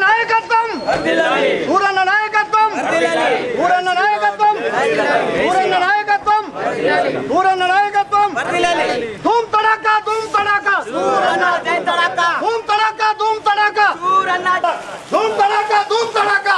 నాయకత్వం సూరన్న నాయకత్వం సూరన్న నాయకత్వం సూరన్న నాయకత్వం సూరన్న నాయకత్వం ధూమ్ తడాకా సూరన్న జై తడాకా ధూమ్ తడాకా సూరన్న ధూమ్ తడాకా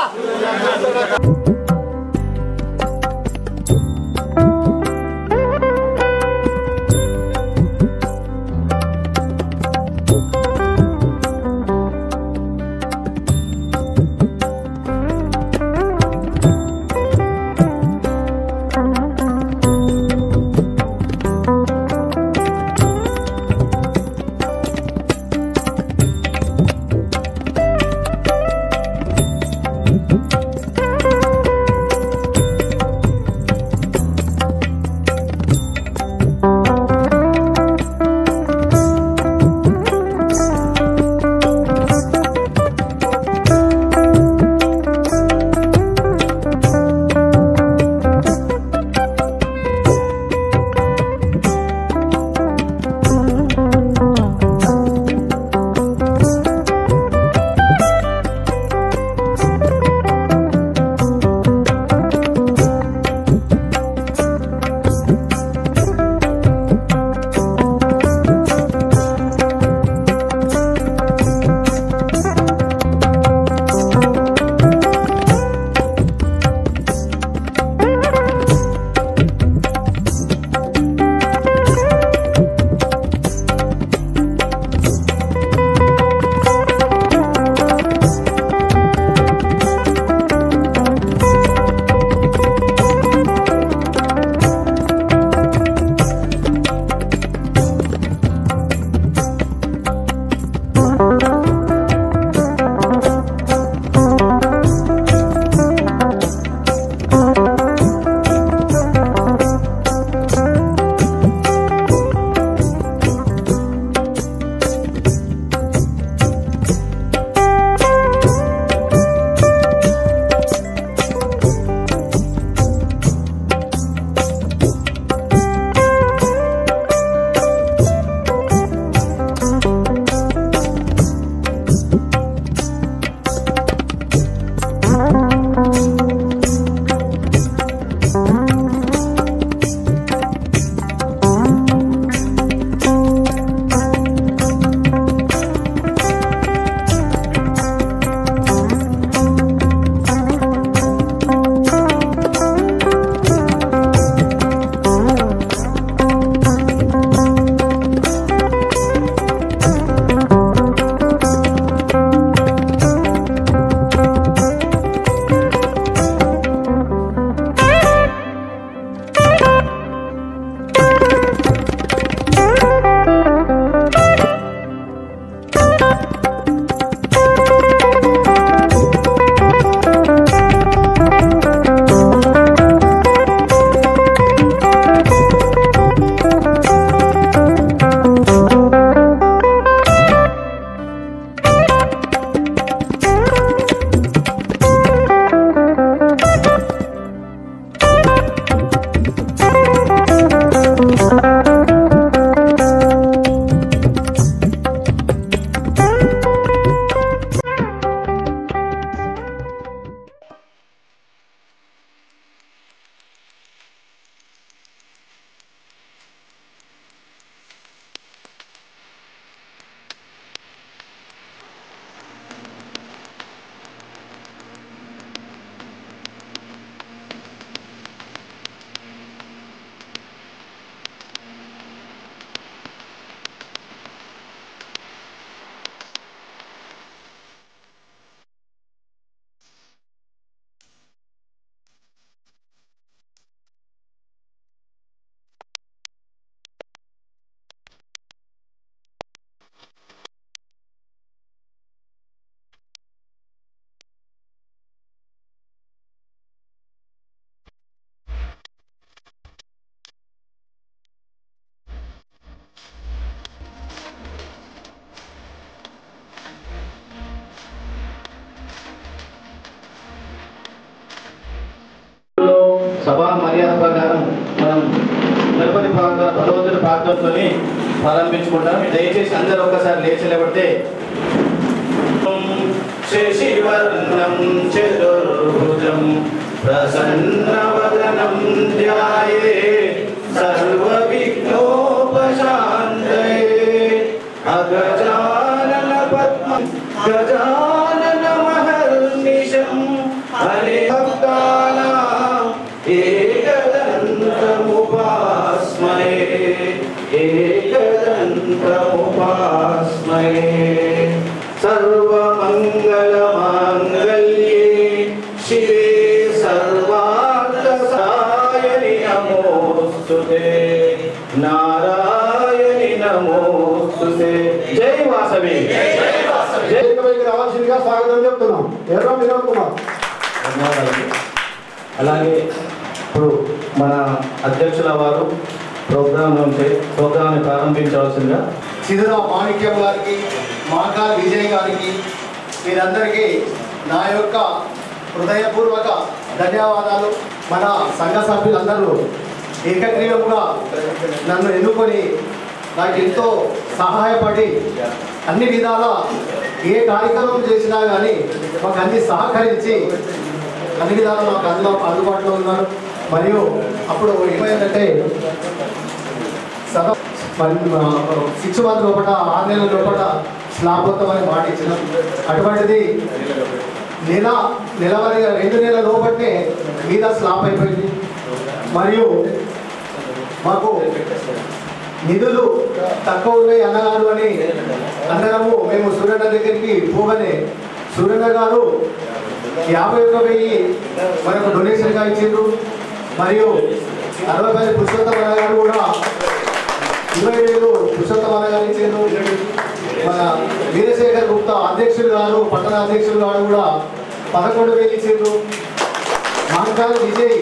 సభా మర్యాద ప్రకారం మనం తిరుపతి భగవంతుడి ప్రార్థనతో ప్రారంభించుకుంటాం. దయచేసి అందరూ ఒక్కసారి లేచి నిలబడితే వర్ణం చతుర్భుజం ప్రసన్నవదనం ధ్యాయే సర్వవిఘ్నోపశాంతయే అగజానన పద్మం గజానన మహర్నిశం అనేకానాం ఏకదంతముపాస్మహే ఏకదంతముపాస్మహే సర్వమంగళమాంగళ్యే శివే సర్వార్థసాయని నమోస్తుతే నారాయణి నమోస్తుతే జై వాసవి జై రావాల్సిందిగా స్వాగతం చెప్తున్నాం. ఎర్ర వినోద్ కుమార్. ధన్యవాదాలు. అలాగే ఇప్పుడు మన అధ్యక్షుల వారు ప్రోగ్రామ్ని ప్రారంభించవలసిందిగా సిద్ధుల మాణిక్యం గారికి, మాకాల్ విజయ్ గారికి, వీరందరికీ నా యొక్క హృదయపూర్వక ధన్యవాదాలు. మన సంఘ సభ్యులందరూ ఏకగ్రీవంగా నన్ను ఎన్నుకొని నాకు ఎంతో సహాయపడి అన్ని విధాల ఏ కార్యక్రమం చేసినా కానీ మాకు అన్ని సహకరించి అన్ని విధాలు మాకు అందుబాటులో ఉన్నారు. మరియు అప్పుడు ఏమైందంటే 6 మంత్ లోపల 6 నెలల లోపల స్లాబ్ మొత్తమని మాట ఇచ్చినాం. అటువంటిది నెలవారీగా 2 నెలల లోపలనే మీద స్లాబ్ అయిపోయింది. మరియు మాకు నిధులు తక్కువ ఉన్నాయి అన్నగారు అని అందరము మేము సూర్యన్న దగ్గరికి పోగానే సూర్యన్న గారు 51,000 మనకు డొనేషన్గా ఇచ్చిండ్రు. మరియు 60,000 పురుషోత్తమ గారు కూడా 20,000 పురుషోత్తమ గారు ఇచ్చిండ్రు. మన వీరశేఖర్ గుప్తా అధ్యక్షులు గారు, పట్టణ అధ్యక్షులు గారు కూడా 11,000 ఇచ్చిండ్రు. మాంకాల్ విజయ్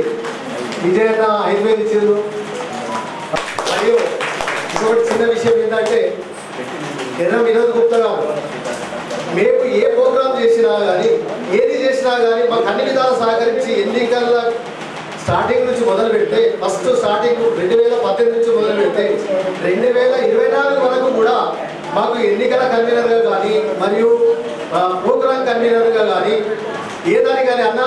అన్న 5,000 ఇచ్చిండ్రు. మరియు ఇంకొకటి చిన్న విషయం ఏంటంటే ఎర్ర వినోద్ గుప్తా గారు మేము ఏ ప్రోగ్రామ్ చేసినా కానీ ఏది చేసినా కానీ మాకు అన్ని విధాలు సహకరించి ఎన్నికల స్టార్టింగ్ నుంచి మొదలు పెడితే ఫస్ట్ స్టార్టింగ్ 2018 నుంచి మొదలు పెడితే 2024 వరకు కూడా మాకు ఎన్నికల కన్వీనర్గా కానీ మరియు ప్రోగ్రామ్ కన్వీనర్గా కానీ ఏదని కానీ అన్న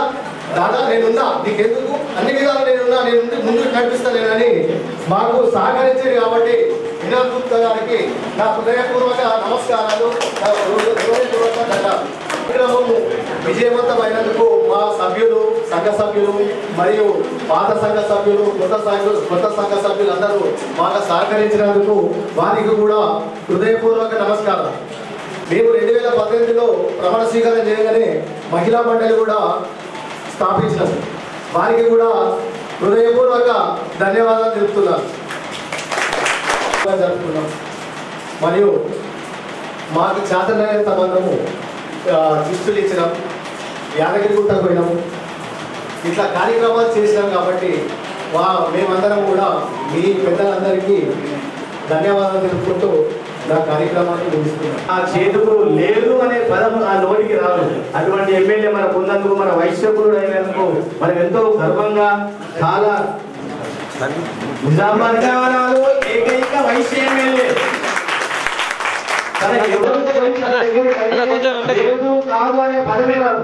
దాదా నేనున్నా, నీకెందుకు అన్ని విధాలు నేనున్నా, నేను ముందుకు నడిపిస్తానేనని మాకు సహకరించేది. కాబట్టి వినోద్ గుప్తా గారికి నా హృదయపూర్వక నమస్కారాలు, హృదయపూర్వక కార్యక్రమము విజయవంతమైనందుకు మా సభ్యులు, సంఘ సభ్యులు మరియు పాత సంఘ సభ్యులు, కొత్త సంఘ సభ్యులు అందరూ బాగా సహకరించినందుకు వారికి కూడా హృదయపూర్వక నమస్కారం. మేము 2018లో ప్రమాణ స్వీకారం చేయగానే మహిళా మండలి కూడా స్థాపించినాం. వారికి కూడా హృదయపూర్వక ధన్యవాదాలు తెలుపుతున్నాను. జరుపుకున్నాం. మరియు మాకు చేతనైన సంబంధము గిఫ్టులు ఇచ్చినాం, యాదగిరి గుట్టకు పోయినాము, ఇట్లా కార్యక్రమాలు చేసినాం. కాబట్టి మేమందరం కూడా మీ పెద్దలందరికీ ధన్యవాదాలు తెలుపుకుంటూ నా కార్యక్రమాన్ని ముగిస్తున్నాం. ఆ చేతుకు లేదు అనే పదం ఆ నోటికి రాదు. అటువంటి ఎమ్మెల్యే మనకు ఉన్నందుకు, మన వైశ్యకుడు అయినందుకు మనం ఎంతో గర్వంగా, చాలా నిజామాబాద్ కావాలు ఏకైక వైశ్య ఎమ్మెల్యే కాదు అనే పదమే రాదు.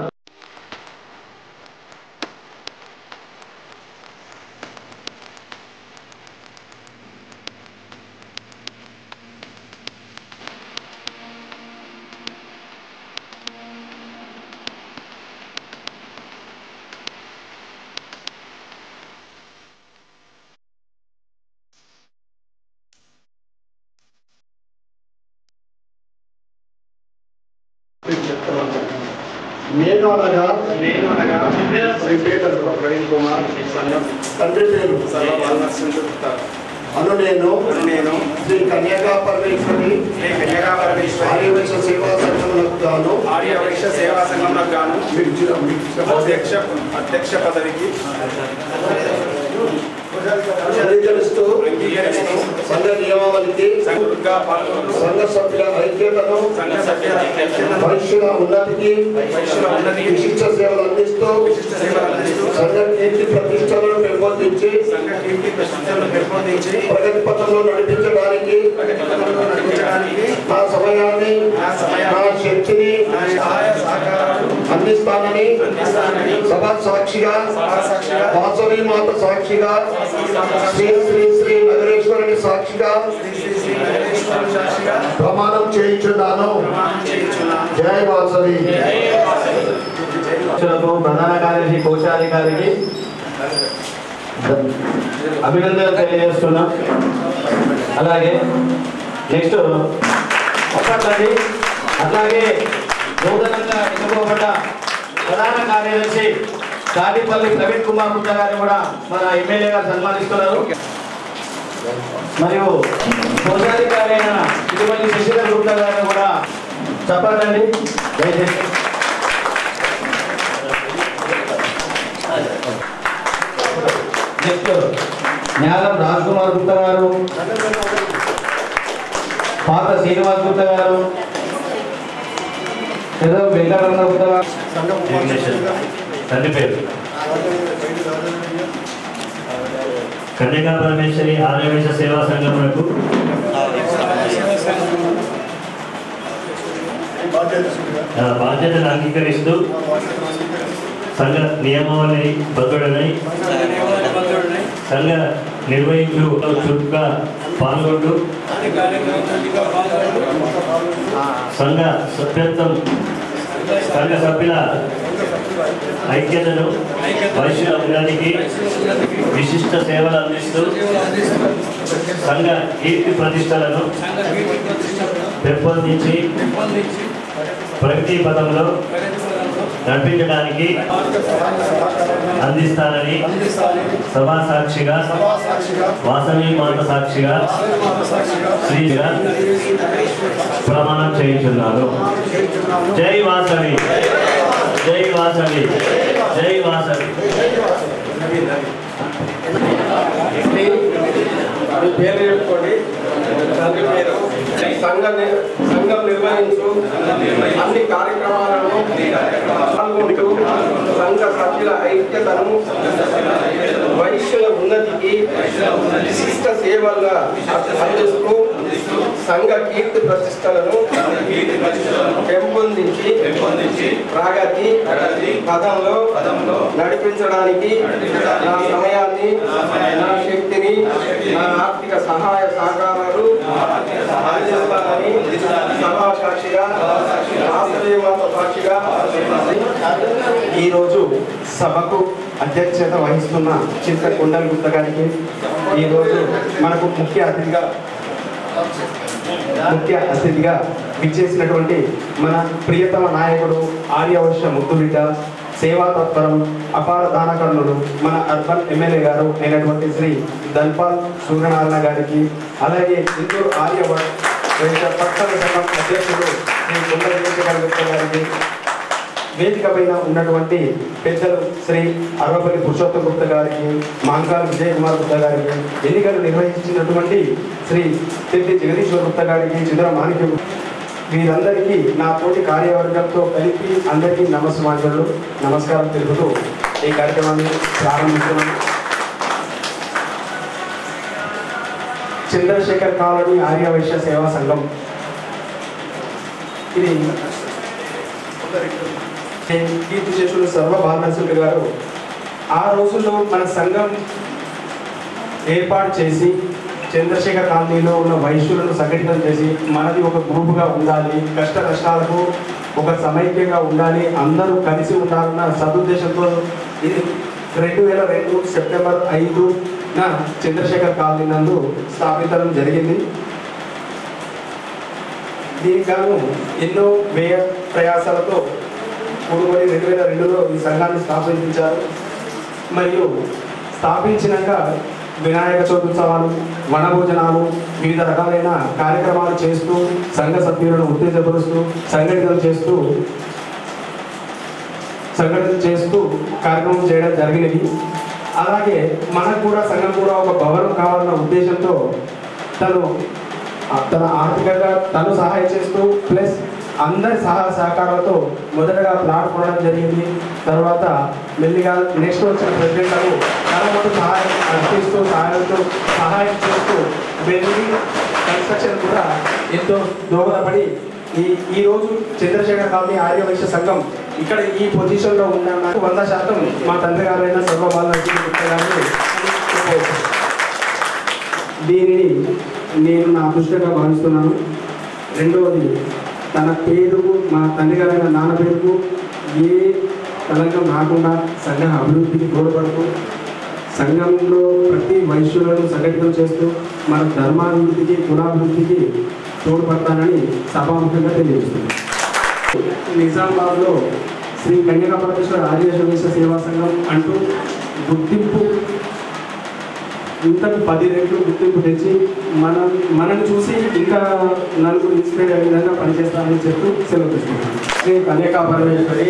నేను అనగా ప్రవీణ్ కుమార్, తండ్రి పేరు అను నేను శ్రీ కన్యకా పరమేశ్వరి ఆర్యవైశ్య సేవా సంఘంలో గాను అధ్యక్ష పదవికి అంగీకరిస్తూ సంఘ నియమావళికి, సంఘ సభ్యుల ఐక్యతను, వైశ్యుల ఉన్నతికి విశిష్ట సేవలు అందిస్తూ సంఘ కీర్తి ప్రతిష్టలను పెంపొందించి ప్రగతి పథంలో నడిపించడానికి నా సమయాన్ని, నా శక్తిని అందిస్తానని సభా సాక్షిగా వాసవి మాత సాక్షిగా శ్రీ శ్రీ శ్రీ నగరేశ్వరుని సాక్షిగా ప్రమాణం చేయించున్నాను. జై వాసవి. ప్రధాన కార్యదర్శి కోశాధికారికి అభినందనలు తెలియజేస్తున్నాం. అలాగే నెక్స్ట్ ఒకటి అట్లాగే నూతనంగా ఎన్నుకోబడ్డ ప్రధాన కార్యదర్శి తాటిపల్లి ప్రవీణ్ కుమార్ గుప్తా గారిని కూడా మన ఎమ్మెల్యే గారు సన్మానిస్తున్నారు. మరియు కోశాధికారి అయిన తిరుమల శశిధర్ గుప్తా గారిని కూడా చెప్పండి దయచేసి. నెక్స్ట్ న్యాలం రాజ్ కుమార్ గుప్తా గారు, పాత శ్రీనివాస్ గుప్తా గారు, ఏదో వెంకటరమణ గుప్తా గారు, తండ్రి పేరు కన్యకా పరమేశ్వరి ఆర్యవేశ సేవా సంఘములకు బాధ్యతను అంగీకరిస్తూ సంఘ నియమావళి బద్దుడనై సంఘ నిర్వహించు చురుగ్గా పాల్గొంటూ సంఘ సభ్యత్వం సంఘ సభ్యుల ఐక్యతను వైశ్యుల ఉన్నతికి విశిష్ట సేవలు అందిస్తూ సంఘ కీర్తి ప్రతిష్టలను పెంపొందించి ప్రగతి పథంలో నడిపించడానికి అందిస్తానని సభా సాక్షిగా వాసవి మాత సాక్షిగా శ్రీగా ప్రమాణం చేయించున్నాను. జై వాసవి, జై వాసవి, జై వాసవి. మీ పేరు చెప్పుకోండి. తండ్రి పేరు. సంఘం నిర్వహించు అన్ని కార్యక్రమాలను పాల్గొంటూ సంఘ సభ్యుల ఐక్యతను వైశ్యుల ఉన్నతికి విశిష్ట సేవలుగా అందిస్తూ సంఘ కీర్తి ప్రతిష్టలను పెంపొందించి ప్రగతి పదంలో నడిపించడానికి నా సమయాన్ని, నా శక్తిని, నా ఆర్థిక సహాయ సహకారాలు అందిస్తానని సభా సాక్షిగా వాసవి మాత సాక్షిగా. ఈరోజు సభకు అధ్యక్షత వహిస్తున్న చింత కొండల గుప్తా గారికి, ఈరోజు మనకు ముఖ్య అతిథిగా విచ్చేసినటువంటి మన ప్రియతమ నాయకుడు, ఆర్యవర్ష ముద్దుబిడ్డ, సేవా తత్పరం, అపార దానకర్ణుడు, మన అర్బన్ ఎమ్మెల్యే గారు అయినటువంటి శ్రీ ధన్పాల్ సూర్యనారాయణ గారికి, అలాగే ఇందూరు ఆర్యవర్ష పట్టణ సంఘం అధ్యక్షుడు శ్రీ కొండల గుప్తా గారికి, వేదిక పైన ఉన్నటువంటి పెద్దలు శ్రీ అరవపల్లి పురుషోత్తం గుప్తా గారికి, మాంకాల విజయ్ కుమార్ గుప్తా గారికి, ఎన్నికలు నిర్వహించినటువంటి శ్రీ తిట్టి జగదీశ్వర్ గుప్తా గారికి, చిత్ర మాణిక్యం, వీరందరికీ నా తోటి కార్యవర్గంతో కలిపి అందరికీ నమస్కారం తెలుపుతూ ఈ కార్యక్రమాన్ని ప్రారంభిస్తున్నాను. చంద్రశేఖర్ కాలనీ ఆర్యవైశ్య సేవా సంఘం ఇది కీర్తి శేషులు సర్వ బాలనరసింహ గారు ఆ రోజుల్లో మన సంఘం ఏర్పాటు చేసి చంద్రశేఖర్ కాలనీలో ఉన్న వైశ్యులను సంఘటితం చేసి మనది ఒక గ్రూపుగా ఉండాలి, కష్ట నష్టాలకు ఒక సమైక్యంగా ఉండాలి, అందరూ కలిసి ఉండాలన్న సదుద్దేశంతో ఇది 2002 సెప్టెంబర్ 5న చంద్రశేఖర్ కాలనీ నందు స్థాపించడం జరిగింది. దీనికి గాను ఎన్నో వ్యయ ప్రయాసాలతో కూడుకొని 2002లో ఈ సంఘాన్ని స్థాపించారు. మరియు స్థాపించినాక వినాయక చవితి ఉత్సవాలు, వనభోజనాలు, వివిధ రకాలైన కార్యక్రమాలు చేస్తూ సంఘ సభ్యులను ఉత్తేజపరుస్తూ సంఘటితం చేస్తూ కార్యక్రమం చేయడం జరిగినది. అలాగే మనకు కూడా సంఘం కూడా ఒక భవనం కావాలన్న ఉద్దేశంతో తన ఆర్థికంగా తను సహాయం చేస్తూ ప్లస్ అందరి సహకారాలతో మొదటగా ప్లాట్ కొనడం జరిగింది. తర్వాత మెల్లిగా నెక్స్ట్ వచ్చిన ప్రెసిడెంట్లకు తన మొత్తం సహాయం అందిస్తూ సహాయం చేస్తూ వెళ్ళి కన్స్ట్రక్షన్ కూడా ఎంతో దోహదపడి ఈ రోజు చంద్రశేఖర్ కాలనీ ఆర్య వైశ్య సంఘం ఇక్కడ ఈ పొజిషన్లో ఉన్న 100% మా తండ్రి గారైన సర్వబాలరెడ్డి గారిని దీనిని నేను నా అదృష్టంగా భావిస్తున్నాను. రెండవది, తన పేరుకు మా తండ్రి గారైన నాన్న పేరుకు ఏ కలంకం రాకుండా సంఘ అభివృద్ధికి తోడ్పడుతూ సంఘంలో ప్రతి వైశ్యులను సంఘటితం చేస్తూ మన ధర్మాభివృద్ధికి కులాభివృద్ధికి తోడ్పడతానని సభాముఖంగా తెలియజేస్తున్నాను. నిజామాబాద్లో శ్రీ కన్యకా పరమేశ్వర ఆర్యవైశ్య సేవా సంఘం అంటూ గుర్తింపు ఇంతకు 10 రెట్లు గుర్తింపు తెచ్చి మనల్ని చూసి ఇంకా నలుగురు ఇన్స్పైర్ అయ్యే విధంగా పనిచేస్తామని చెప్తూ సెలవు తీసుకుంటాను. శ్రీ కన్యకా పరమేశ్వరి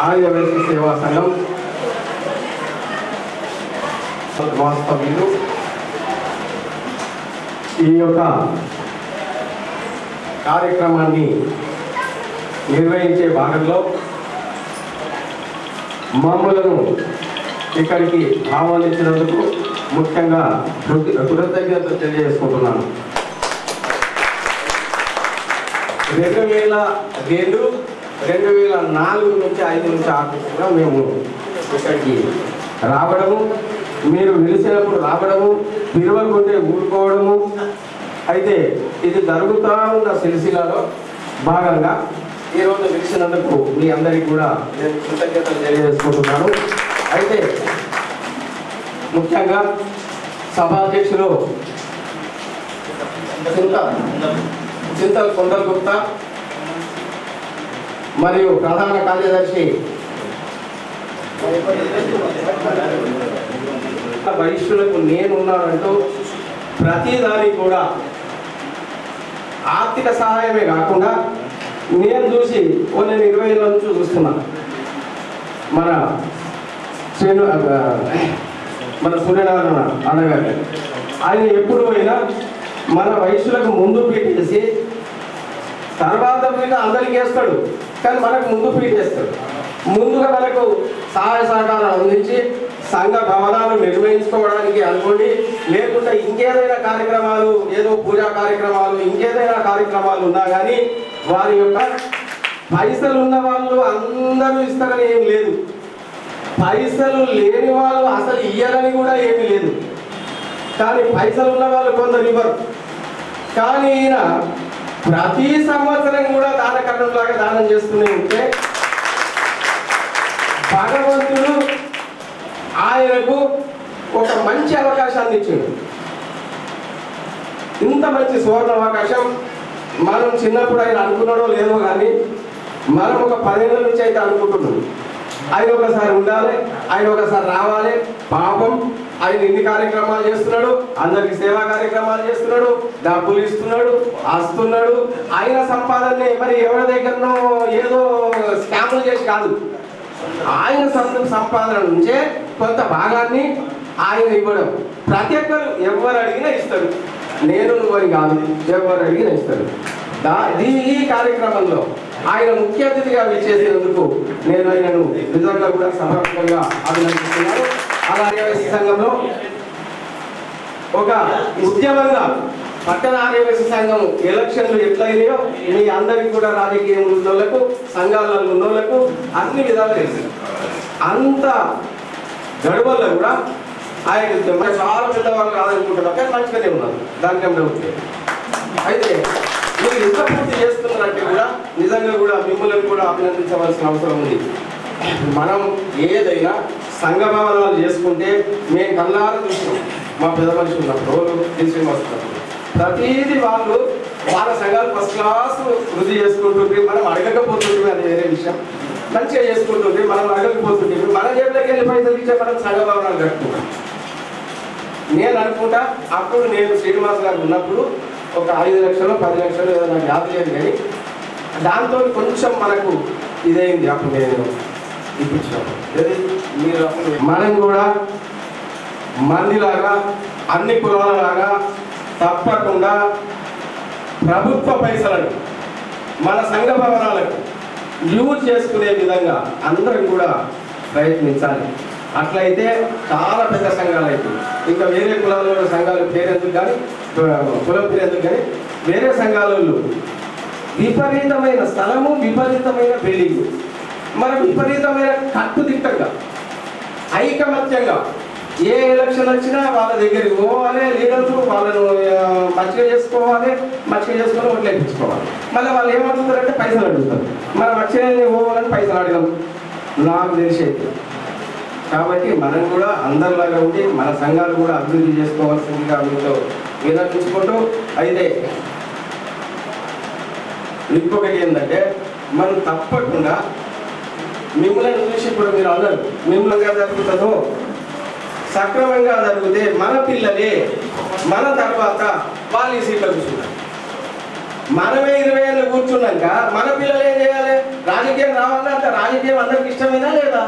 ఆర్యవైశ్య సేవా సంఘం వాస్తవ్యులు ఈ యొక్క కార్యక్రమాన్ని నిర్వహించే భాగంలో మమ్మలను ఇక్కడికి ఆహ్వానించినందుకు ముఖ్యంగా కృతజ్ఞతలు తెలియజేసుకుంటున్నాను. 2002, 2004 నుంచి 5 నుంచి 6 కూడా మేము ఇక్కడికి రావడము, మీరు నిలిచినప్పుడు రావడము, పిలువకుంటే ఊరుకోవడము, అయితే ఇది జరుగుతూ ఉన్న సిరిసిల్లలో భాగంగా ఈరోజు పిలిచినందుకు మీ అందరికీ కూడా నేను కృతజ్ఞతలు తెలియజేసుకుంటున్నాను. అయితే ముఖ్యంగా సభాధ్యక్షులు చింతల్ కొండల్ గుప్తా మరియు ప్రధాన కార్యదర్శి వైశ్యులకు నేనున్నానంటూ ప్రతిదానికి కూడా ఆర్థిక సహాయమే కాకుండా నేను చూసి నేను 20 ఏళ్ళ నుంచి చూస్తున్నాను. మన సూర్యనారాయణ అన్నగారు ఆయన ఎప్పుడు అయినా మన వైశ్యులకు ముందు పీటేసి తర్వాత పీట అందరికి వేస్తాడు, కానీ మనకు ముందు పీటేస్తాడు. ముందుగా మనకు సహాయ సహకారాలు అందించి సంఘ భవనాలు నిర్వహించుకోవడానికి అనుకోండి, లేకుండా ఇంకేదైనా కార్యక్రమాలు, ఏదో పూజా కార్యక్రమాలు, ఇంకేదైనా కార్యక్రమాలు ఉన్నా కానీ వారి యొక్క పైసలు ఉన్న వాళ్ళు అందరూ ఇస్తారని ఏం లేదు, పైసలు లేని వాళ్ళు అసలు ఇయ్యాలని కూడా ఏమీ లేదు. కానీ పైసలు ఉన్న వాళ్ళు కొందరు ఇవ్వరు. కానీ ఈయన ప్రతి సంవత్సరం కూడా దాన కర్ణంలాగా దానం చేస్తూనే ఉంటే భగవంతుడు ఆయనకు ఒక మంచి అవకాశాన్ని ఇచ్చాడు. ఇంత మంచి సువర్ణ అవకాశం మనం చిన్నప్పుడు ఆయన అనుకున్నాడో లేదో కానీ మనం ఒక 10 ఏళ్ళ నుంచి అయితే అనుకుంటున్నాం. ఆయన ఒకసారి ఉండాలి, ఆయన ఒకసారి రావాలి. పాపం ఆయన ఇన్ని కార్యక్రమాలు చేస్తున్నాడు, అందరికి సేవా కార్యక్రమాలు చేస్తున్నాడు, డబ్బులు ఇస్తున్నాడు, వస్తున్నాడు. ఆయన సంపాదనని మరి ఎవరి దగ్గరనో ఏదో స్కాములు చేసి కాదు, ఆయన సంపాదన నుంచే కొంత భాగాన్ని ఆయన ఇవ్వడం. ప్రతి ఒక్కరు ఎవరు అడిగినా ఇస్తాడు, నేను నువ్వని కాదు, ఎవరు అడిగినా ఇస్తాడు. ఈ కార్యక్రమంలో ఆయన ముఖ్య అతిథిగా విచ్చేసినందుకు నేను ఆయనను నిజంగా కూడా సమర్పకంగా అభినందిస్తున్నాను. అలాగే సంఘంలో ఒక ఉద్యమంగా పట్టణ ఆర్యవైశ్య సంఘం ఎలక్షన్లు ఎట్లయినాయో మీ అందరికీ కూడా రాజకీయం ఉన్నోళ్లకు, సంఘాలలో ఉన్నోళ్లకు అన్ని విధాలు తెలుసు. అంత గడువుల్లో కూడా ఆయన చాలా పెద్దవాళ్ళు కాదనుకుంటున్నారు, కానీ మంచిగానే ఉన్నారు, దానికంటే ఓకే. అయితే మీరు ఇంత పూర్తి చేస్తున్నారంటే కూడా నిజంగా కూడా మిమ్మల్ని కూడా అభినందించవలసిన అవసరం ఉంది. మనం ఏదైనా సంఘ భవనాలు చేసుకుంటే మేము కళ్ళారా చూసినాం. మా పెద్ద మనిషి ఉన్నప్పుడు శ్రీనివాసున్నప్పుడు ప్రతిదీ వాళ్ళు వాళ్ళ సంఘాలు ఫస్ట్ క్లాస్ వృద్ధి చేసుకుంటుంటే మనం అడగకపోతుంటే అది వేరే విషయం. మంచిగా చేసుకుంటుంటే మనం అడగకపోతుంటే మన జేబులోకి వెళ్ళి పైసలు ఇచ్చే మనం సంఘ భవనాలు కట్టుకుంటాం. నేను అనుకుంటా అప్పుడు నేను శ్రీనివాస్ గారు ఉన్నప్పుడు ఒక 5 లక్షలు 10 లక్షలు ఏదో నాకు యాద లేదు, కానీ దాంతో కొంచెం మనకు ఇదైంది. అప్పుడు నేను ఇప్పించినప్పుడు మీరు మనం కూడా మందిలాగా అన్ని కులాలలాగా తప్పకుండా ప్రభుత్వ పైసలను మన సంఘ భవనాలకు యూజ్ చేసుకునే విధంగా అందరం కూడా ప్రయత్నించాలి. అట్లయితే చాలా పెద్ద సంఘాలు అయితే ఇంకా వేరే కులాలలో సంఘాలు పేరెందుకు కానీ కులం పేరెందుకు కానీ వేరే సంఘాలలో విపరీతమైన స్థలము, విపరీతమైన బిల్డింగ్, మన విపరీతమైన కట్టుదిట్టంగా ఐకమత్యంగా ఏ ఎలక్షన్ వచ్చినా వాళ్ళ దగ్గరికి పోవాలి, లీడర్స్ వాళ్ళను మంచిగా చేసుకోవాలి, మంచిగా చేసుకొని ఓట్లు వేయించుకోవాలి. మళ్ళీ వాళ్ళు ఏమడుగుతారంటే పైసలు అడుగుతారు. మనం మంచిగా పోవాలని పైసలు అడగం నాకు తెలిసేది. కాబట్టి మనం కూడా అందరిలాగా ఉండి మన సంఘాలు కూడా అభివృద్ధి చేసుకోవాల్సిందిగా మీతో వినర్పించుకుంటూ, అయితే ఇంకొకటి ఏంటంటే మనం తప్పకుండా మిమ్మల్ని చూసి ఇప్పుడు మీరు అందరు మిమ్మల్ని జరుగుతుందో సక్రమంగా జరిగితే మన పిల్లలే మన తర్వాత వాళ్ళు ఈ సీట్లో కూర్చున్నారు. మనమే 20 ఏళ్ళు కూర్చున్నాక మన పిల్లలు ఏం చేయాలి? రాజకీయం రావాలా? అంటే రాజకీయం అందరికి ఇష్టమేనా లేదా?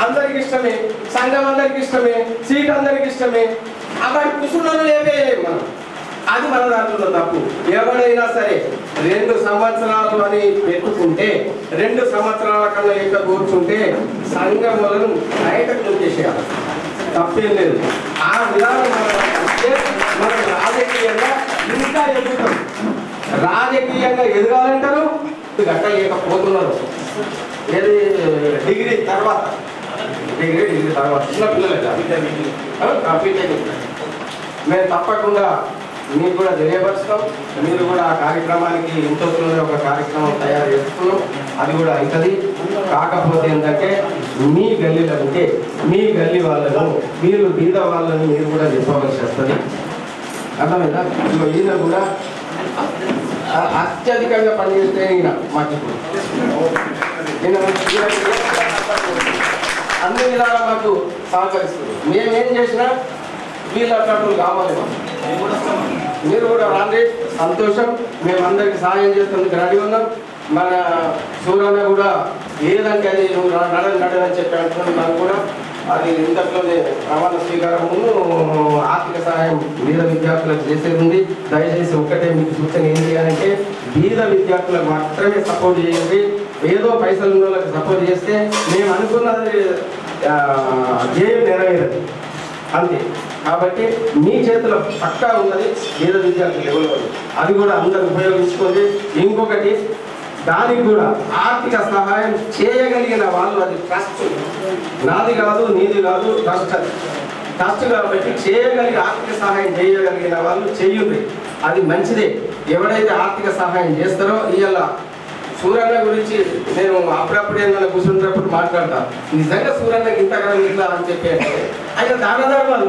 అందరికి ఇష్టమే, సంఘం అందరికి ఇష్టమే, సీట్ అందరికి ఇష్టమే. అక్కడ కూర్చున్నాను లేపేయలేము మనం. అది మన దాంట్లో తప్పు. ఎవరైనా సరే 2 సంవత్సరాలు అని పెట్టుకుంటే 2 సంవత్సరాల కన్నా ఎక్కువ కూర్చుంటే సంఘములను బయటకు నొక్కేసేయాలి. తప్పేం లేదు. ఆ విధానం మనం రాజకీయంగా ఇంకా ఎదుగుతాం. రాజకీయంగా ఎదగాలంటారు, గట్టలేకపోతున్నారు. ఏది డిగ్రీ తర్వాత చిన్న పిల్లలు మేము తప్పకుండా మీకు కూడా తెలియపరుస్తాం. మీరు కూడా ఆ కార్యక్రమానికి ఎంతో ఒక కార్యక్రమం తయారు చేస్తున్నాం. అది కూడా అవుతుంది. కాకపోతే ఏంటంటే మీ గల్లీలో ఉంటే మీ గల్లీ వాళ్ళను, మీరు బీద వాళ్ళని మీరు కూడా చెప్పవలసి వస్తుంది. అర్థమైందా? ఈయన కూడా అత్యధికంగా పనిచేస్తే ఈయన మాకు అన్ని విధాలా మాకు సహకరిస్తుంది. మేమేం చేసినా వీళ్ళు అట్లాంటి కావాలి. మీరు కూడా రాండి, సంతోషం. మేమందరికి సహాయం చేస్తుంది రెడీ ఉన్నాం. మన సూర్యన్న కూడా ఏదంటే అది నువ్వు నడని చెప్పి అంటున్నాను. నాకు కూడా అది ఇంతట్లోనే ప్రమాణ స్వీకారమును ఆర్థిక సహాయం బీద విద్యార్థులకు చేసేది ఉంది. దయచేసి ఒక్కటే మీకు సూచన ఏం చేయాలంటే బీద విద్యార్థులకు మాత్రమే సపోర్ట్ చేయండి. ఏదో పైసలు ఉన్న వాళ్ళకి సపోర్ట్ చేస్తే మేము అనుకున్నది ధ్యేయం నెరవేరదు అంతే. కాబట్టి మీ చేతిలో పక్కా ఉన్నది బీద విద్యార్థులు ఎవరు, అది కూడా అందరూ ఉపయోగించుకోండి. ఇంకొకటి, దానికి కూడా ఆర్థిక సహాయం చేయగలిగిన వాళ్ళు, అది ట్రస్ట్, నాది కాదు నీది కాదు, ట్రస్ట్. ట్రస్ట్ కాబట్టి చేయగలిగి ఆర్థిక సహాయం చేయగలిగిన వాళ్ళు చెయ్యండి, అది మంచిదే. ఎవరైతే ఆర్థిక సహాయం చేస్తారో ఇవాళ సూర్యన్న గురించి నేను అప్పుడప్పుడు ఏదైనా కూర్చుంటున్నప్పుడు మాట్లాడతాను. నిజంగా సూర్యన్నకి ఇంతకాలం ఇట్లా అని చెప్పి ఆయన దాన ధర్మాలు,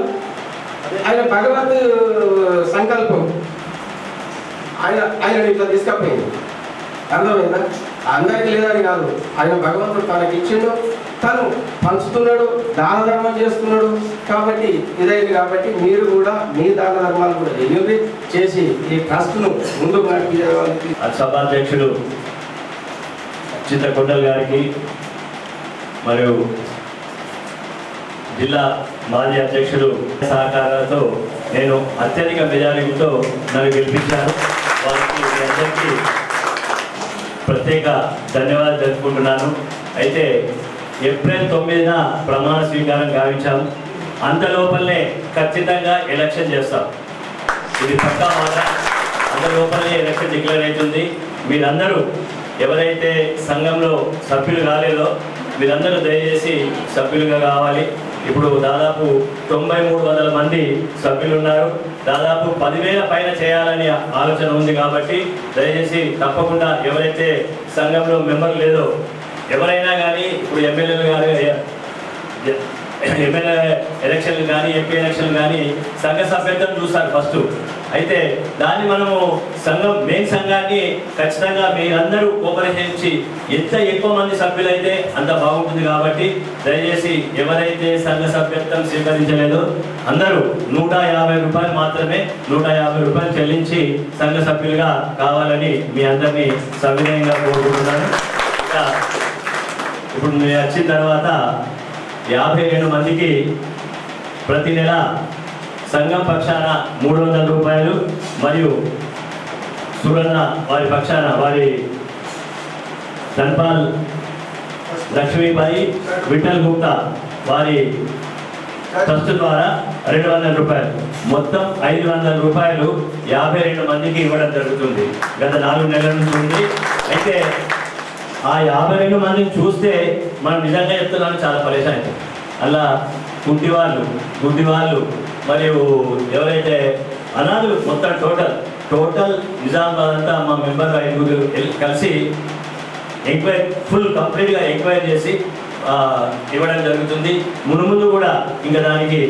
ఆయన భగవత్ సంకల్పం, ఆయన ఇట్లా తీసుకపోయింది. అర్థమైందా? అందరికి లేదని కాదు, ఆయన భగవంతుడు తనకి ఇచ్చిండు, తను పంచుతున్నాడు, దాన ధర్మం చేస్తున్నాడు. కాబట్టి ఇదైంది. కాబట్టి మీరు కూడా మీ దాన ధర్మాలు కూడా ఎన్ని చేసి ఈ ట్రస్ట్ను ముందుకు నడిపించే సభాధ్యక్షుడు చిత్రకొండల్ గారికి మరియు జిల్లా మాజీ అధ్యక్షుడు సహకారాలతో నేను అత్యధిక మెజారిటీతో నన్ను గెలిపించాను. వారికి మీ అందరికీ ప్రత్యేక ధన్యవాదాలు తెలుపుకుంటున్నాను. అయితే ఏప్రిల్ 9న ప్రమాణ స్వీకారం గావించాం. అంత లోపలనే ఖచ్చితంగా ఎలక్షన్ చేస్తాం. ఇది పక్కా మాట. అంత లోపలనే ఎలక్షన్ డిక్లేర్ అవుతుంది. మీరందరూ ఎవరైతే సంఘంలో సభ్యులు కాలేదో మీరందరూ దయచేసి సభ్యులుగా కావాలి. ఇప్పుడు దాదాపు 9300 మంది సభ్యులు ఉన్నారు. దాదాపు 10,000 పైన చేయాలని ఆలోచన ఉంది. కాబట్టి దయచేసి తప్పకుండా ఎవరైతే సంఘంలో మెంబర్ లేదో ఎవరైనా కానీ, ఇప్పుడు ఎమ్మెల్యేలు కానీ, ఎమ్మెల్యే ఎలక్షన్లు కానీ, ఎంపీ ఎలక్షన్లు కానీ సంఘ సభ్యత్వం చూస్తారు ఫస్ట్. అయితే దాన్ని మనము సంఘం మెయిన్ సంఘాన్ని ఖచ్చితంగా మీరందరూ కోఆపరేషన్ ఇచ్చి ఎంత ఎక్కువ మంది సభ్యులైతే అంత బాగుంటుంది. కాబట్టి దయచేసి ఎవరైతే సంఘ సభ్యత్వం స్వీకరించలేదో అందరూ 150 రూపాయలు మాత్రమే 150 రూపాయలు చెల్లించి సంఘ సభ్యులుగా కావాలని మీ అందరినీ సవినయంగా కోరుకుంటున్నాను. ఇప్పుడు మీరు వచ్చిన తర్వాత 52 మందికి ప్రతి నెల సంఘం పక్షాన 300 రూపాయలు మరియు సూరన్న వారి పక్షాన వారి ధన్పాల్ లక్ష్మీబాయి విఠల్ గుప్తా వారి ట్రస్ట్ ద్వారా 200 రూపాయలు, మొత్తం 500 రూపాయలు 52 మందికి ఇవ్వడం జరుగుతుంది. గత 4 నెలల నుంచి ఉంది. అయితే ఆ 52 మందిని చూస్తే మనం నిజంగా చెప్తున్నాను, చాలా పరేషాన్ అవుతాం. అలా గుడ్డివాళ్ళు మరియు ఎవరైతే అనాథులు మొత్తం టోటల్ నిజామాబాద్ అంతా మా మెంబర్ 5 కలిసి ఫుల్ కంప్లీట్గా ఎంక్వైరీ చేసి ఇవ్వడం జరుగుతుంది. ముందు కూడా ఇంకా దానికి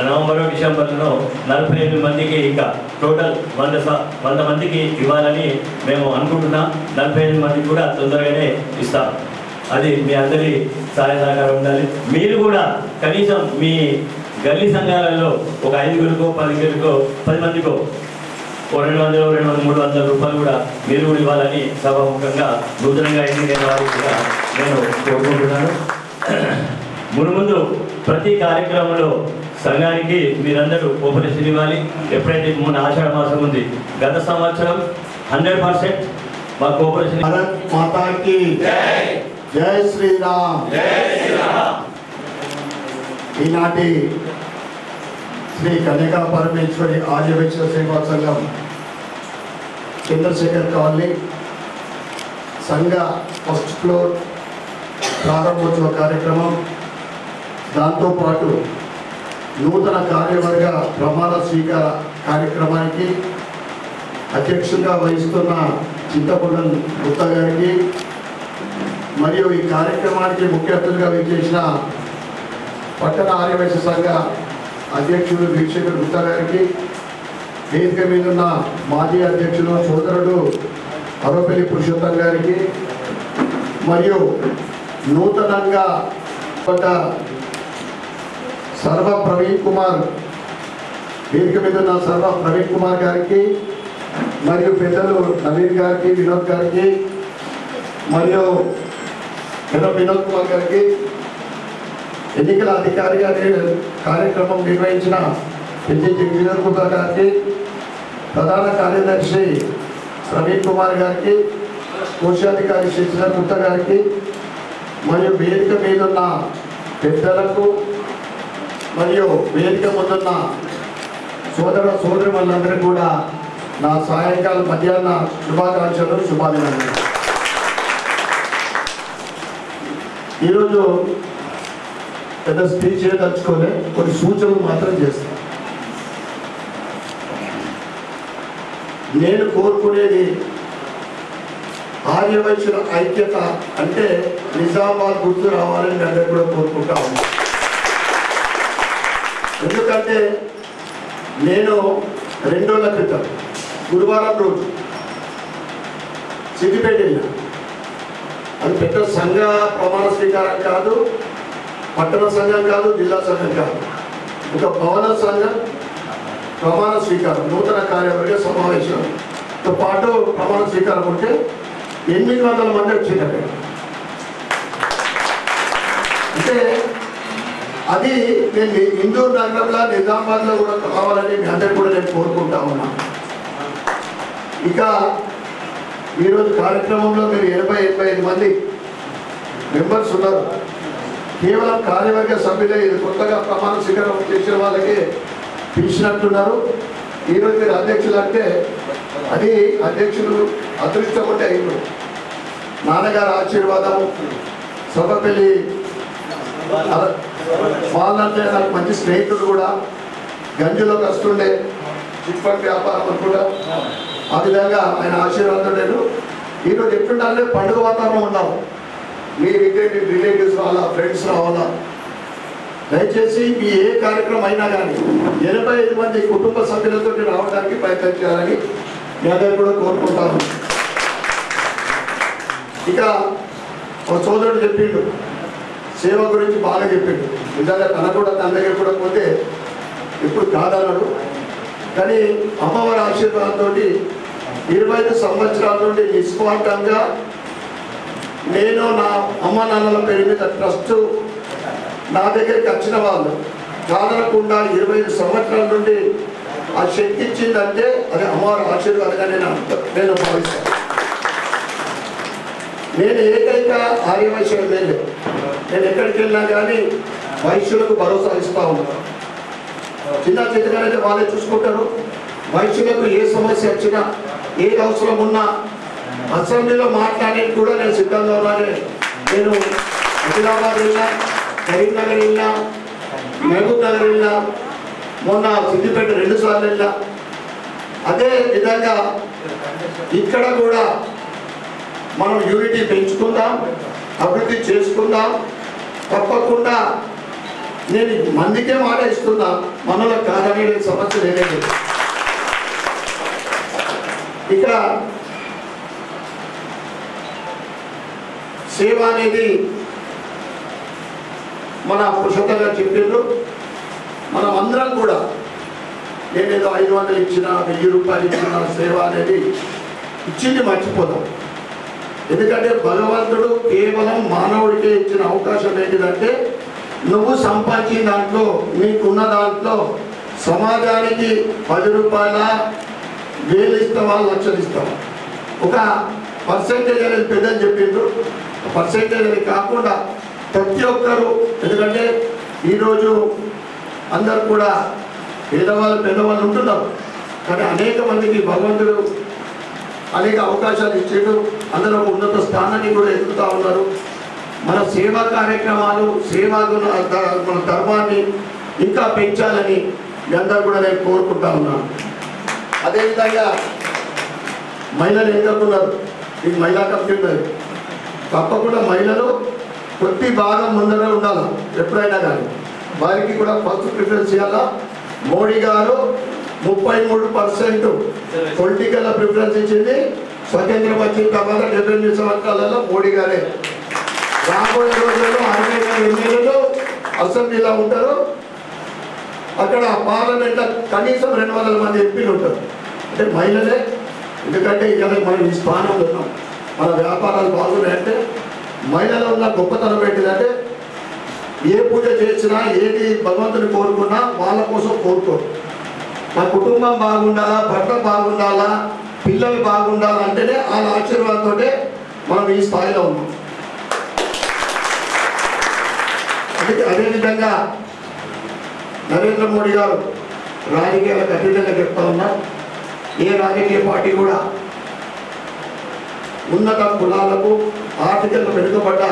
నవంబర్ డిసెంబర్లో 48 మందికి ఇంకా టోటల్ 100 మందికి ఇవ్వాలని మేము అనుకుంటున్నాం. 48 మందికి కూడా తొందరగానే ఇస్తాం. అది మీ అందరి సహాయ సహకారం ఉండాలి. మీరు కూడా కనీసం మీ గల్లీ సంఘాలలో ఒక 5గురికో 10 మందికో 200, 300 రూపాయలు కూడా మీరు కూడా ఇవ్వాలని సభాముఖంగా నూతనంగా ఎన్నికైన వారికి కూడా నేను కోరుకుంటున్నాను. ముందు ప్రతి కార్యక్రమంలో సంఘానికి మీరందరూ కోఆపరేషన్ ఇవ్వాలి. ఎప్పుడైతే మొన్న ఆషాఢ మాసం ఉంది, గత సంవత్సరం 100% మా కోఆపరేషన్. భారత్ మాతా కీ జై శ్రీరామ్. ఈనాటి శ్రీ కన్యకా పరమేశ్వరి ఆర్యవైశ్య సేవా సంఘం చంద్రశేఖర్ కాలనీ సంఘ ఫస్ట్ ఫ్లోర్ ప్రారంభోత్సవ కార్యక్రమం, దాంతోపాటు నూతన కార్యవర్గ ప్రమాణ స్వీకార కార్యక్రమానికి అధ్యక్షులుగా వహిస్తున్న చింతకొండ గుప్తా గారికి మరియు ఈ కార్యక్రమానికి ముఖ్య అతిథిగా విచ్చేసిన పట్టణ ఆర్యవైశ్య సంఘ అధ్యక్షుడు వీక్షకుడు గుప్తా గారికి, వేదిక మీద ఉన్న మాజీ అధ్యక్షుడు సోదరుడు అరవపల్లి పురుషోత్తం గారికి, మరియు నూతనంగా సర్వ ప్రవీణ్ కుమార్, వేదిక మీద ఉన్న సర్వ ప్రవీణ్ కుమార్ గారికి, మరియు పెద్దలు నవీన్ గారికి, వినోద్ గారికి, మరియు వినోద్ కుమార్ గారికి, ఎన్నికల అధికారిగా కార్యక్రమం నిర్వహించిన వినోద్ కుమార్ గారికి, ప్రధాన కార్యదర్శి ప్రవీణ్ కుమార్ గారికి, కోశాధికారి శశిధర్ గుప్తా గారికి, మరియు వేదిక మీద ఉన్న పెద్దలకు మరియు వేదిక ముందున్న సోదరులందరికీ కూడా నా సాయంకాలం మధ్యాహ్న శుభాకాంక్షలు, శుభాభినందనలు. ఈరోజు పెద్ద స్పీచ్ చేయదలుచుకొని కొన్ని సూచనలు మాత్రం చేస్తాను. నేను కోరుకునేది ఆర్యవైశ్యుల ఐక్యత అంటే నిజామాబాద్ గుర్తు రావాలని అందరూ కూడా కోరుకుంటా ఉన్నాను. ఎందుకంటే నేను 2 రోజుల క్రితం గురువారం రోజు సిద్దిపేట వెళ్ళాను. అది పెద్ద సంఘ ప్రమాణ స్వీకారం కాదు, పట్టణ సంఘం కాదు, జిల్లా సంఘం కాదు, ఒక భవన సంఘం ప్రమాణ స్వీకారం, నూతన కార్యవర్గ సమావేశంతో పాటు ప్రమాణ స్వీకారం ఉంటే 800 మంది వచ్చింది అక్కడ. అంటే అది నేను ఇందూరు నగరంలో నిజామాబాద్లో కూడా కావాలని మీ అందరికీ కూడా నేను కోరుకుంటా ఉన్నా. ఇక ఈరోజు కార్యక్రమంలో మీరు 80-85 మంది మెంబర్స్ ఉన్నారు. కేవలం కార్యవర్గ సభ్యులే, ఇది కొత్తగా ప్రమాణ స్వీకారం చేసిన వాళ్ళకి పిలిచినట్టున్నారు. ఈరోజు మీరు అధ్యక్షులు అంటే అది అధ్యక్షులు అదృష్టం ఉంటే అయింది. నాన్నగారి ఆశీర్వాదం, సభపల్లి వాళ్ళంటే నాకు మంచి స్నేహితుడు కూడా, గంజిలోకి వస్తుండే చిట్ ఫండ్ వ్యాపారం అనుకుంటా. ఆ విధంగా ఆయన ఆశీర్వాదం నేను ఈరోజు ఎట్లుండాలంటే పండుగ వాతావరణం ఉండాలి. మీ రిలేటివ్స్ రావాలా, ఫ్రెండ్స్ రావాలా. దయచేసి మీ ఏ కార్యక్రమం అయినా కానీ 85 మంది కుటుంబ సభ్యులతో రావడానికి ప్రయత్నం చేయాలని మీ అందరూ కూడా కోరుకుంటాను. ఇక ఒక సోదరుడు చెప్పిండు, సేవ గురించి బాగా చెప్పిండు. నిజంగా తన దగ్గర కూడా పోతే ఎప్పుడు కాదన్నాడు. కానీ అమ్మవారి ఆశీర్వాదంతో 25 సంవత్సరాల నుండి నిస్వార్థంగా నేను నా అమ్మ నాన్నల పేరు మీద ట్రస్ట్ నా దగ్గరికి వచ్చిన వాళ్ళు కాదనకుండా 25 సంవత్సరాల నుండి ఆ శక్తి ఇచ్చిందంటే అది అమ్మవారి ఆశీర్వాదంగా నేను భావిస్తాను. నేను ఏకైక ఆర్యవైశ్య ఎమ్మెల్యే. నేను ఎక్కడికి వెళ్ళినా కానీ వైశ్యులకు భరోసా ఇస్తూ ఉన్నారు. చిన్న చిన్నగానైతే వాళ్ళే చూసుకుంటారు. వైశ్యులకు ఏ సమస్య వచ్చినా ఏ అవసరం ఉన్నా అసెంబ్లీలో మాట్లాడేది కూడా నేను సిద్ధంగా ఉన్నానే. నేను ఆదిలాబాద్ వెళ్ళినా, కరీంనగర్ వెళ్ళినా, మహబూబ్ నగర్ వెళ్ళినా, మొన్న సిద్దిపేట 2 సార్లు వెళ్ళినా. అదే విధంగా ఇక్కడ కూడా మనం యూనిటీ పెంచుకుందాం, అభివృద్ధి చేసుకుందాం. తప్పకుండా నేను మందికే మాట ఇస్తున్నా, మనలో కాదనే సమస్య లేదు. ఇక్కడ సేవ అనేది మన పురుషోత్తంగా చెప్పిండ్రు. మనం అందరం కూడా నేనేదో 500 ఇచ్చినా 1000 రూపాయలు ఇచ్చినా సేవ అనేది ఇచ్చింది మర్చిపోదాం. ఎందుకంటే భగవంతుడు కేవలం మానవుడికే ఇచ్చిన అవకాశం ఏంటిదంటే నువ్వు సంపాదించిన దాంట్లో నీకున్న దాంట్లో సమాజానికి 10 రూపాయల 1000 ఇస్తావా 1,00,000 ఇస్తావా. ఒక పర్సెంటేజ్ అనేది పెద్దలు చెప్పిండ్రు. పర్సెంటేజ్ అనేది కాకుండా ప్రతి ఒక్కరు, ఎందుకంటే ఈరోజు అందరు కూడా పేదవాళ్ళు పెద్దవాళ్ళు ఉంటున్నారు, కానీ అనేక మందికి భగవంతుడు అనేక అవకాశాలు ఇచ్చాడు. అందరూ ఒక ఉన్నత స్థానాన్ని కూడా ఎదుగుతూ ఉన్నారు. మన సేవా కార్యక్రమాలు, మన ధర్మాన్ని ఇంకా పెంచాలని మీ అందరూ కూడా నేను కోరుకుంటా ఉన్నాను. అదేవిధంగా మహిళలు ఎన్నుకున్నారు, ఇది మహిళా కమిటీ ఉన్నది. తప్పకుండా మహిళలు కొద్ది భాగం ముందర ఉండాలి. ఎప్పుడైనా కానీ వారికి కూడా ఫస్ట్ ప్రిఫరెన్స్ ఇవ్వాలా. మోడీ గారు 33% పొలిటికల్ ప్రిఫరెన్స్ ఇచ్చింది. స్వతంత్రం వచ్చిన తర్వాత 78 సంవత్సరాలలో మోడీ గారే. రాబోయే రోజుల్లో 60 ఎమ్మెల్యేలు అసెంబ్లీలో ఉంటారు. అక్కడ పార్లమెంట్లో కనీసం 200 మంది ఎంపీలు ఉంటారు. అంటే మహిళలే. ఎందుకంటే ఇక్కడ మనం ఈ స్థానంలో ఉన్నాం. మన వ్యాపారాలు బాగున్నాయంటే మహిళలు ఉన్న గొప్పతనం ఏంటిదంటే ఏ పూజ చేసినా ఏది భగవంతుని కోరుకున్నా వాళ్ళ కోసం కోరుకోరు. మా కుటుంబం బాగుండాలా, భర్త బాగుండాలా, పిల్లలు బాగుండాలా అంటేనే వాళ్ళ ఆశీర్వాదంతో మనం ఈ స్థాయిలో ఉన్నాం. అదేవిధంగా నరేంద్ర మోడీ గారు రాజకీయాలకు అతీతంగా చెప్తా ఉన్నారు. ఏ రాజకీయ పార్టీ కూడా ఉన్నత కులాలకు, ఆర్థికంగా వెనుకబడ్డ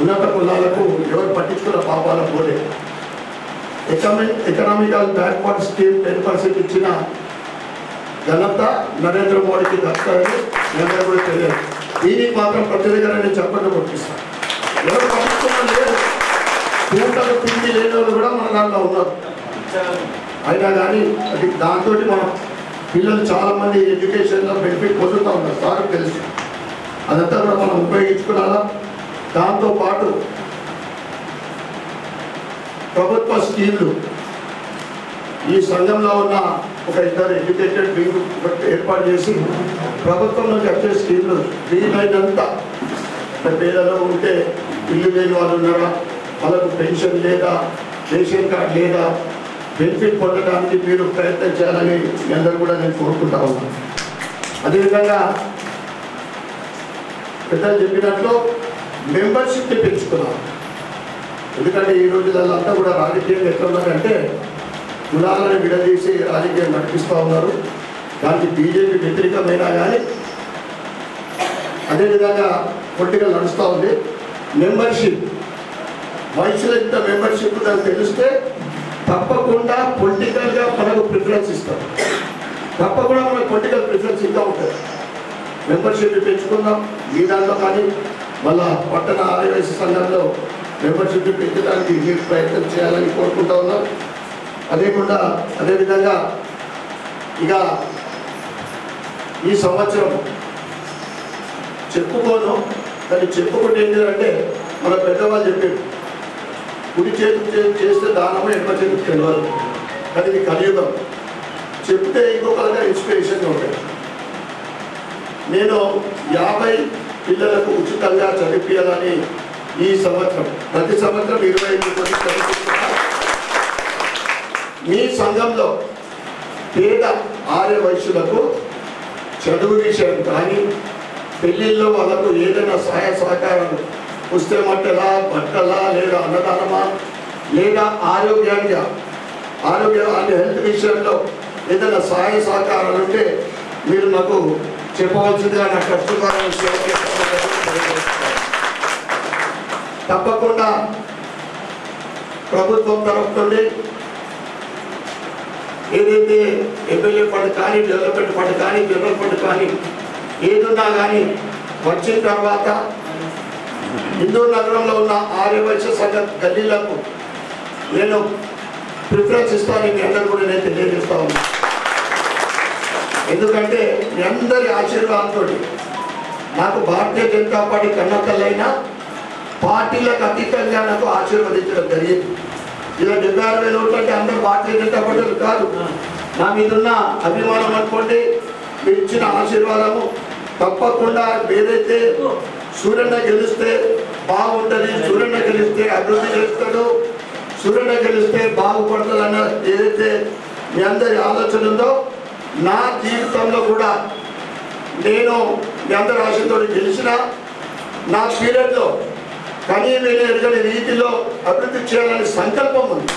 ఉన్నత కులాలకు ఎవరు పట్టించుకున్న పాపాల పోలే. ఎకనామికల్ బ్యాక్వర్డ్ స్కీమ్ 10% ఇచ్చిన ఘనత నరేంద్ర మోడీకి దక్కాలని అందరూ కూడా తెలియదు. దీనికి మాత్రం ప్రతి దగ్గర నేను చెప్పండి కొట్టిస్తాను. ఎవరు పట్టించుకున్నా లేదు. పూటలు తిండి లేని వాళ్ళు కూడా మన దాంట్లో ఉన్నారు. అయినా కానీ అది దాంతో మనం పిల్లలు చాలామంది ఎడ్యుకేషన్లో బెనిఫిట్ పొందుతూ ఉన్నారు. సార్ తెలుసు. అదంతా కూడా మనం ఉపయోగించుకున్నారా. దాంతోపాటు ప్రభుత్వ స్కీమ్లు, ఈ సంఘంలో ఉన్న ఒక 2 ఎడ్యుకేటెడ్ వింగ్ ఏర్పాటు చేసి ప్రభుత్వం నుంచి వచ్చే స్కీమ్లు వీలైనంత పేదలు ఉంటే ఇల్లు లేని వాళ్ళు ఉన్నారా, వాళ్ళకు పెన్షన్ లేదా, రేషన్ కార్డు లేదా, బెనిఫిట్ పొందడానికి మీరు ప్రయత్నం చేయాలని మీ అందరూ కూడా నేను కోరుకుంటా ఉన్నాను. అదేవిధంగా పెద్దలు చెప్పినట్లు మెంబర్షిప్ని పెంచుకున్నాం. ఎందుకంటే ఈ రోజులలో అంతా కూడా రాజకీయంగా ఎట్లా ఉన్నారంటే కులాలను విడదీసి రాజకీయం నడిపిస్తూ ఉన్నారు. దానికి బీజేపీ వ్యతిరేకమైనా కానీ అదేవిధంగా పొలిటికల్ నడుస్తూ ఉంది. మెంబర్షిప్ వయసులో ఇంత మెంబర్షిప్ నాకు తెలిస్తే తప్పకుండా పొలిటికల్గా మనకు ప్రిఫరెన్స్ ఇస్తారు. తప్పకుండా మనకు పొలిటికల్ ప్రిఫరెన్స్ ఇంకా ఉంటుంది. మెంబర్షిప్ పెంచుకుందాం. ఈ దాంట్లో కానీ మళ్ళా పట్టణ ఆదివాసీ సంఘంలో మెంబర్షిప్ పెంచడానికి మీరు ప్రయత్నం చేయాలని కోరుకుంటా ఉన్నాం. అదేవిధంగా ఇక ఈ సంవత్సరం చెప్పుకోను, కానీ చెప్పుకుంటే ఏంటంటే మన పెద్దవాళ్ళు చెప్పారు, కుడి చేతి చేస్తే దానము ఎడమ చేతికి తెలియదు. కానీ ఇది కలియుగం. చెప్తే ఇంకొకరిగా ఇన్స్పిరేషన్గా ఉంటాయి. నేను 50 పిల్లలకు ఉచితంగా చదివించాలని ఈ సంవత్సరం, ప్రతి సంవత్సరం 25 మంది చదివిస్తున్నా. మీ సంఘంలో పేద ఆర్య వయస్సులకు చదువు విషయం కానీ పెళ్ళిళ్ళలో వాళ్ళకు ఏదైనా సహాయ సహకారాలు పుస్తే మట్టెలా బట్టలా లేదా అన్నదానమా లేదా ఆరోగ్యాన్ని హెల్త్ విషయంలో ఏదైనా సహాయ సహకారాలు ఉంటే మీరు నాకు చెప్పవలసిందిగా నా కష్టకాలను తప్పకుండా ప్రభుత్వం తరఫు నుండి ఏదైతే ఎమ్మెల్యే ఫండ్ కానీ డెవలప్మెంట్ ఫండ్ కానీ జనరల్ ఫండ్ కానీ ఏదున్నా కానీ వచ్చిన తర్వాత హిందూ నగరంలో ఉన్న ఆర్యవైశ్య సంఘ గల్లీలకు నేను ప్రిఫరెన్స్ ఇస్తానని మీ అందరూ కూడా నేను తెలియజేస్తా ఉన్నా. ఎందుకంటే మీ అందరి ఆశీర్వాదంతో నాకు భారతీయ జనతా పార్టీ కన్నతల్లైనా పార్టీలకు అతీతంగా నాకు ఆశీర్వదించడం జరిగింది. ఇలా 76,000 ఓట్లు అంటే అందరూ భారతీయ జనతా పార్టీలు కాదు. నా మీదున్న అభిమానం అనుకోండి, మీరు ఇచ్చిన ఆశీర్వాదము తప్పకుండా. ఏదైతే సూర్యన్న గెలిస్తే బాగుంటుంది, సూర్యన్న గెలిస్తే అభివృద్ధి చేస్తాడు, సూర్యన్న గెలిస్తే బాగుపడుతుంది అన్న ఏదైతే మీ అందరి ఆలోచన ఉందో, నా జీవితంలో కూడా నేను మీ అందరి ఆశతో గెలిచిన నా పీరియడ్లో కానీ నేను ఎరగని రీతిలో అభివృద్ధి చేయాలని సంకల్పం ఉంది.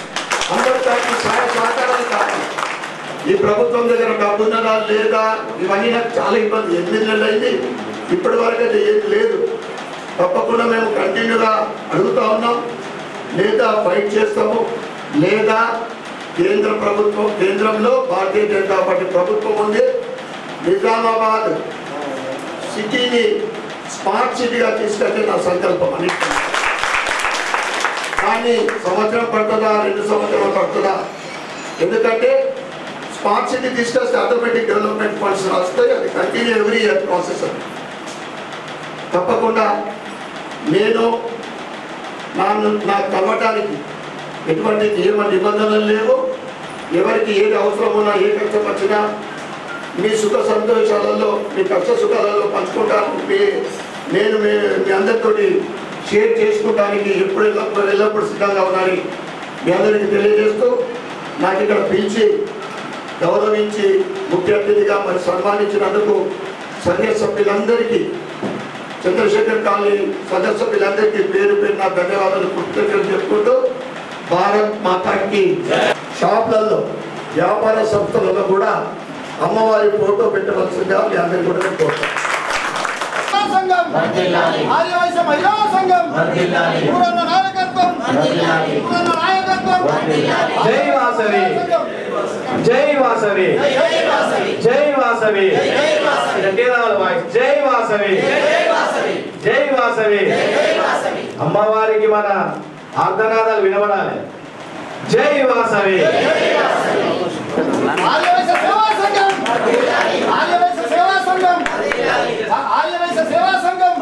అందరి దానికి సహాయ సహకారాలు కావాలి. ఈ ప్రభుత్వం దగ్గర డబ్బు ఉన్నదా లేదా ఇవన్నీ నాకు చాలా ఇబ్బంది. 8 నెలలు అయింది, ఇప్పటి వరకు అయితే ఏది లేదు. తప్పకుండా మేము కంటిన్యూగా అడుగుతూ ఉన్నాం, లేదా ఫైట్ చేస్తాము, లేదా కేంద్రంలో భారతీయ జనతా పార్టీ ప్రభుత్వం ఉంది. నిజామాబాద్ సిటీని స్మార్ట్ సిటీగా తీసుకొచ్చే నా సంకల్పం అని. కానీ సంవత్సరం పడుతుందా 2 సంవత్సరాలు పడుతుందా? ఎందుకంటే స్మార్ట్ సిటీ తీసుకొస్తే ఆటోమేటిక్ డెవలప్మెంట్ ఫండ్స్ వస్తాయి. అది కంటిన్యూ ఎవ్రీ ఇయర్ ప్రాసెస్. అది తప్పకుండా నేను నాకు కలవటానికి ఎటువంటి నియమ నిబంధనలు లేవు. ఎవరికి ఏది అవసరం ఉన్నా, ఏ కష్టం వచ్చినా మీ సుఖ సంతోషాలలో, మీ కష్ట సుఖాలలో పంచుకుంటాను. నేను మీ అందరితో షేర్ చేసుకోవడానికి ఎల్లప్పుడు సిద్ధంగా ఉన్నానని మీ అందరికీ తెలియజేస్తూ, నాకు ఇక్కడ పిలిచి గౌరవించి ముఖ్య అతిథిగా మరి సన్మానించినందుకు సంఘ సభ్యులందరికీ, చంద్రశేఖర్ కాలనీ సంఘ సభ్యులందరికీ పేరు పేరున ధన్యవాదాలు కృతజ్ఞతలు చెప్పుకుంటూ, భారత్ మాతాకి. షాపులలో వ్యాపార సంస్థలలో కూడా అమ్మవారి ఫోటో పెట్టవలసిందిగా మీ అందరికీ కూడా కోరుతాను. ఆర్యవైశ్య మహిళా సంఘం పూరన్న నాయకత్వం, పూరన్న నాయకత్వం. జై వాసవి, జై వాసవి, జై వాసవి, జై వాసవి, జై వాసవి. అమ్మవారికి మన ఆర్ధనాదాలు వినబడాలి. జై వాసవి. ఆర్యవైశ్య సేవా సంఘం, ఆర్యవైశ్య సేవా సంఘం, ఆర్యవైశ్య సేవా సంఘం.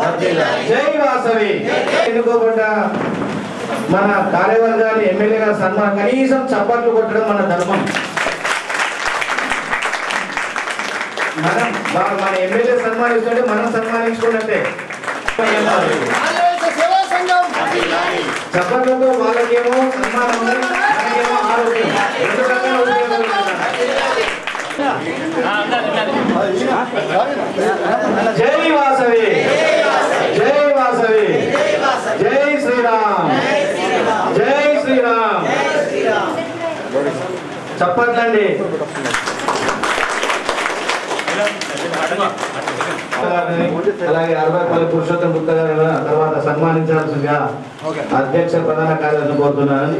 జై వాసవి. ఎన్నుకోబడ్డ మన కార్యవర్గాన్ని ఎమ్మెల్యే గారు సన్మానం, కనీసం చప్పట్లు కొట్టడం మన ధర్మం. మన ఎమ్మెల్యే సన్మానిస్తుంటే మనం సన్మానించుకున్నట్టే. ఆర్యవైశ్య సేవా సంఘం. చప్పట్లతో వాళ్ళకేమో సన్మానం, మనకేమో ఆరోగ్యం, 2 రకాల ఉపయోగాలు. జై వాసవి, జై వాసవి, జై శ్రీరామ్, జై శ్రీరామ్. చప్పట్లండి. అలాగే అరవైపల్లి పురుషోత్తం గుప్తా గారు తర్వాత సన్మానించాల్సిందిగా అధ్యక్ష ప్రధాన కార్యదర్శి కోరుతున్నానని.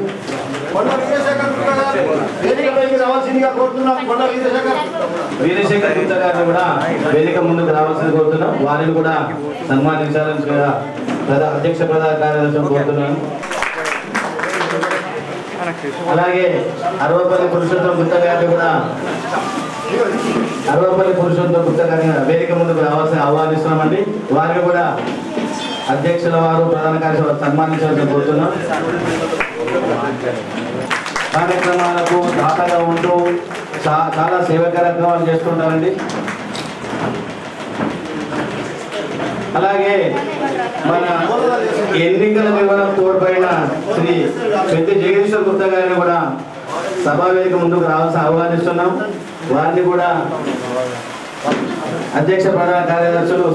వీరశేఖర్ గుప్తా గారిని కూడా వేదిక ముందుకు రావాల్సింది కోరుతున్నాం. వారిని కూడా సన్మానించాల్సిందిగా అధ్యక్ష ప్రధాన కార్యదర్శి కోరుతున్నాను. అలాగే అరవైపల్లి పురుషోత్తం గుప్తా గారిని కూడా వేదిక ముందుకు రావాల్సిన ఆహ్వానిస్తున్నామండి. వారిని కూడా అధ్యక్షుల వారు ప్రధాన కార్యదర్శి సన్మానించాల్సి కోరుతున్నాం. కార్యక్రమాలకు దాతగా ఉంటూ చాలా సేవా కార్యక్రమాలు చేస్తుంటారండి. అలాగే మన ఎన్నికల నిర్వహణ తోడ్పడిన శ్రీ పెద్ద జగదీశ్వర్ గుప్తా గారిని కూడా సభా వేదిక ముందుకు రావాల్సి ఆహ్వానిస్తున్నాం. వారిని కూడా అధ్యక్ష ప్రధాన కార్యదర్శులు